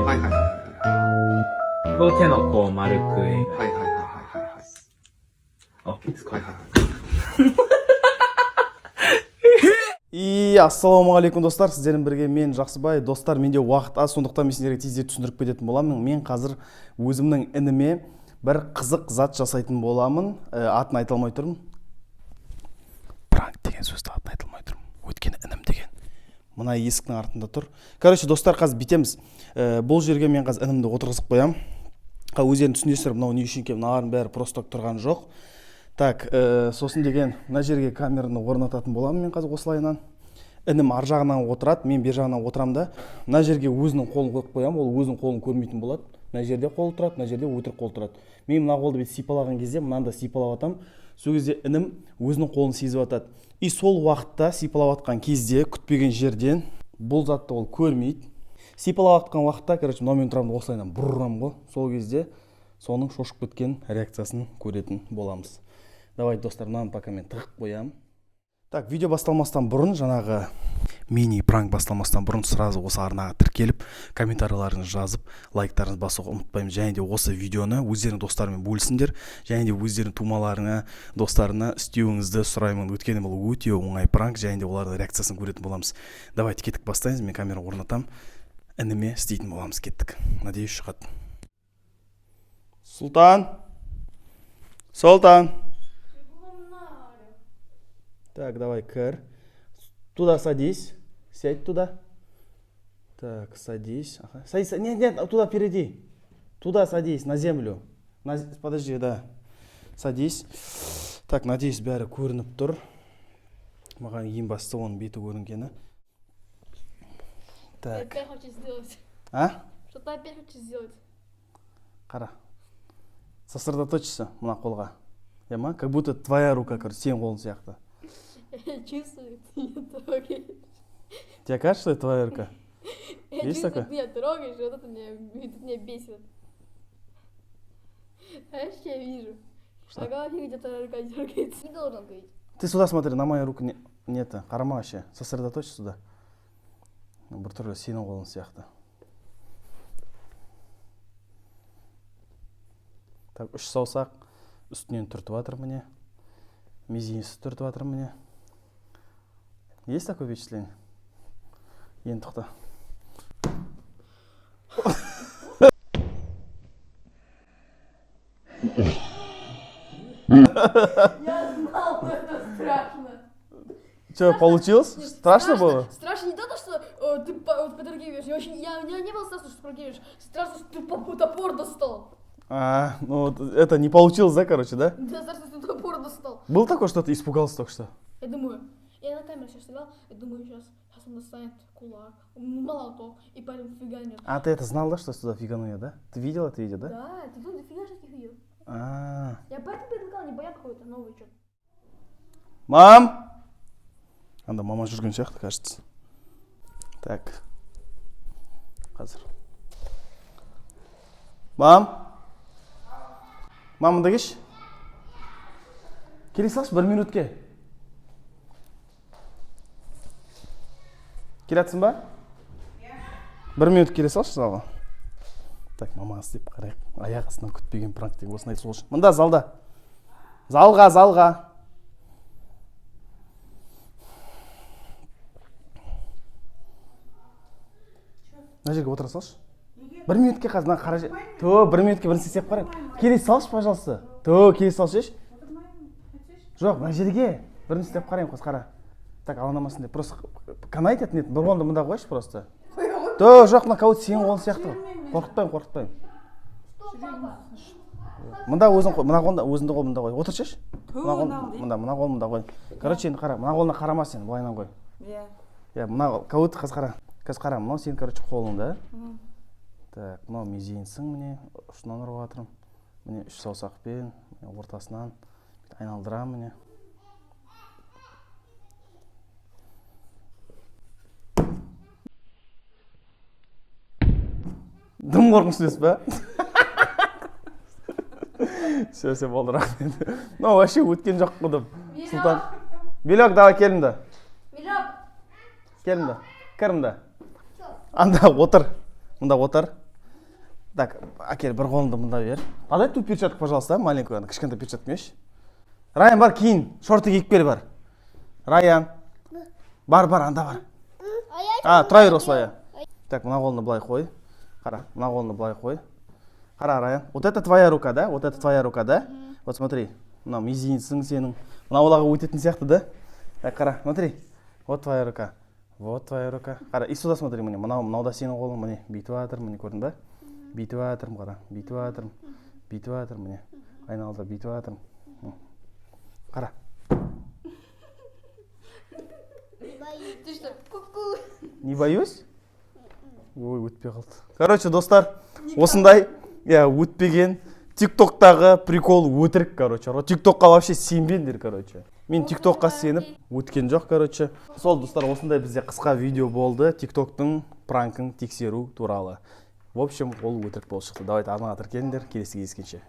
はいはいはいこう手のこう丸く描いて。はいはいはいはいはいはい。OK ですか？はいはいはい。Ассалаумағалейкум достар, сіздермен бірге мен Жақсыбай. Достар, менде уақыт аз, сондықтан мен сіздерге тезірек түсіндіріп кететін боламын. Мен қазір өзімнің ініме бір қызық зат жасайтын боламын. Атын айта алмай тұрмын. Пранк деген сөзді атын айта алмай тұрмын. Өйткені інім деген мына есіктің артында тұр. Короче, достар, қазір бітеміз. Бұл жерге мен қазір інімді отырғызып қоямын. Өздерің түсінесіздер, мынау не үшін екенін, мыналардың бәрі просто тұрған жоқ. Так, сосын деген мына жерге камераны орнататын боламын мен қазір осылайынан. Інім ар жағынан отырады, мен бер жағынан отырамын да. Мына жерге өзінің қолын қойып қоямын, ол өзінің қолын көрмейтін болады. Мына жерде қол тұрады, мына жерде өтірік қол тұрады. Мен мына қолды бет сипалаған кезде мынаны да сипалап атам. Сол кезде інім өзінің қолын сезіп атады. И сол уақытта сипалап атқан кезде күтпеген жерден бұл затты ол көрмейді. Сипалап атқан уақытта, короче, мынау мен тұрамын осылайынан бұрырам ғой. Сол кезде соның шошып кеткен реакциясын көретін боламыз. Давай, достар, мынаны пока мен тығып қоямын. Так, видео басталмастан бұрын, жаңағы мини пранк басталмастан бұрын сразу осы арнаға тіркеліп, комментарийларыңызды жазып, лайктарыңызды басуға ұмытпаймын. Және де осы видеоны өздерің достарымен бөлісіңдер, және де өздерің тумаларыңа, достарына істеуіңізді сұраймын. Өйткені бұл өте оңай пранк, және де олардың реакциясын көретін боламыз. Давайте кеттік бастаймыз, мен камера орнатам, ініме істейтін боламыз, кеттік. Надеюсь, шығады. Султан. Так, давай, кір. Туда садись. Сядь туда. Так, садись. Ага. Садись. Нет, туда впереди. Туда садись, на землю. Подожди, да. Садись. Так, надеюсь, бәрі көрініп тұр. Маған ең басты оның беті көрінгені. Так. Ты опять хочешь сделать? А? Что ты опять хочешь сделать? Қара. Сосредоточься мына қолға. Яма? Как будто твоя рука, короче, сен қолың сияқты. Я чувствую, ты меня трогаешь. Тебе кажется, что это твоя рука? Я Есть чувствую, такое? ты меня трогаешь, вот это меня бесит. Знаешь, что я вижу? Что? А голове где-то рука дергается. Не должен быть. Ты сюда смотри, на мою руку нет, қарама вообще. Сосредоточься сюда. Бір түрлі сенің қолың сияқты. Так, үш саусақ үстінен түртіп атыр міне. Мизинісі түртіп атыр міне. Есть такое впечатление? Енді тоқта. Я знал, что это страшно. Что, получилось? Нет, Страшно было? Страшно не то, что ты подергиваешь. Я не было страшно, что подергиваешь. Страшно, что ты топор достал. Ну вот это не получилось, да, короче, да? Да, страшно, что ты топор достал. Было такое, что ты испугался только что? Я думаю, я на камеру сейчас стрелял, я думаю, сейчас он достанет кулак, молоток и поэтому фиганет. А ты это знал, да, что сюда фигану, да? Ты видел это видео, да? Да, ты тут дофига таких видео. А. Я поэтому предлагал, не боя какой-то новый что-то. Мам! Анда мама жүрген сияқты, кажется. Так. Қазір. Мам! Мамында кеш? Келе салшы, 1 минутке. Келатсың ба? 1 минут келе салшы залға. Так, мама істеп қарайық. Аяқ астынан күтпеген пранк деп осындай сол үшін. Мында залда. Залға. Мына жерге отыра салшы. 1 минутке қазір қара жер. 1 минутке бірінші істеп қарайық. Келе салшы, пожалуйста. Келе салшы. Жоқ, мына жерге бірінші істеп қарайым, қыз қара. Так, аланамасын деп. Просто канайт етін етін. Бір қолды мында қойшы просто. Жоқ, мына кәуіт сен қолын сияқты. Қорқытпайым. Мында мына қолында өзіңді қол мында қой. Отыршы. Мына қол мында қой. Короче, енді қара. Мына қолына қарама сен, былайынан қой. Иә, мына кәуіт қыз қара. Қыз қара, мынау сен, короче, қолыңда. Так, мынау мизинсің міне, ұшынан ұрып атырым. Міне 3 саусақпен, ортасынан айналдырам міне. Дым қорқынышсыз ба? Все, болды, рахмет. Ну, вообще өткен жоқ қыдым. Султан. Белек, давай, келімді. Белек! Келімді. Кірімді. Анда отыр. Мында отыр. Так, әкел, бір қолыңды мында бер. Подай ту перчатку, пожалуйста, маленькую, ана кішкентай перчатку берші. Раян бар, кейін, шорты киіп кел бар. Раян. Бар, анда бар. Тұра бер осылай. Так, мына қолыңды былай қой. Қара, мына қолыңды былай қой. Қара, Раян. Вот это твоя рука, да? Вот это твоя рука, да? Вот смотри. Мына мизинцің сенің. Мына олаға өтетін сияқты, да? Так, қара, смотри. Вот твоя рука. Вот твоя рука. Қара, и сюда смотри, міне. Мынау да сенің қолың, міне. Бүйтіп жатыр, міне, көрдің ба? Бүйтіп жатырмын, қара. Бүйтіп жатырмын. Бүйтіп жатырмын, міне. Айналды, бүйтіп жатырмын. Қара. Ты что, ку-ку? Не боюсь? Ой, өтпей қалды. Короче, достар, осындай, өтпеген тиктоктағы прикол өтірік, короче. Тиктокқа вообще сенбеңдер, короче. Мен тиктокқа сеніп өткен жоқ, короче. Сол, достар, осындай бізде қысқа видео болды тиктоктың пранкын тексеру туралы. В общем, ол өтірік болып шықты. Давайте арнаға тіркеліңдер, келесі кездескенше.